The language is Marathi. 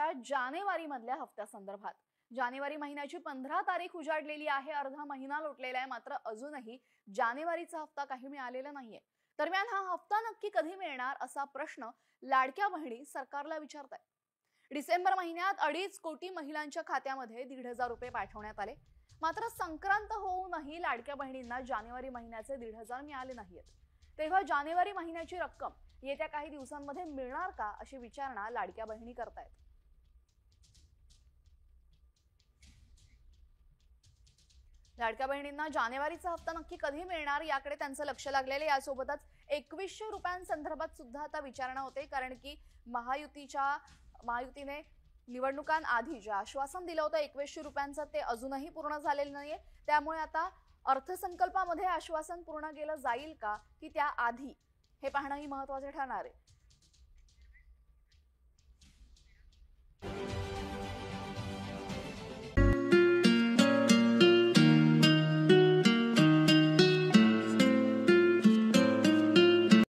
महिन्याच्या जानेवारी मधल्या हफ्त्यासंदर्भात जानेवारी महिन्याची 15 तारीख उजाडलेली आहे। अर्धा महिना लोटलेला आहे, मात्र अजूनही जानेवारीचा हप्ता काही मिळालेला नाहीये। दरम्यान हा हप्ता नक्की कधी मिळणार असा प्रश्न लाडक्या बहिणी सरकारला विचारतायत। डिसेंबर महिन्यात 2.5 कोटी महिलांच्या खात्यामध्ये 1,500 रुपये पाठवण्यात आले, मात्र संक्रांत होऊनही लाडक्या बहिणींना जानेवारी महिन्याचे 1,500 मिळाले नाहीत। तेव्हा जानेवारी महिन्याची रक्कम येत्या काही दिवसांमध्ये मिळणार का अशी विचारणा लाडक्या बहिणी करतायत। लाडक्या बहिणींना जानेवारीचा हप्ता नक्की कधी मिळणार याकडे त्यांचं लक्ष लागलेले। यासोबतच 2100 रुपयांसंदर्भात सुद्धा आता विचारणा होते, कारण की महायुतीने निवडणुकांआधी जे आश्वासन दिलं होतं 2100 रुपयांचं ते अजूनही पूर्ण झालेलं नाहीये। त्यामुळे आता अर्थसंकल्पामध्ये आश्वासन पूर्ण केलं जाईल का की त्याआधी हे पाहणंही महत्त्वाचे ठरणार आहे।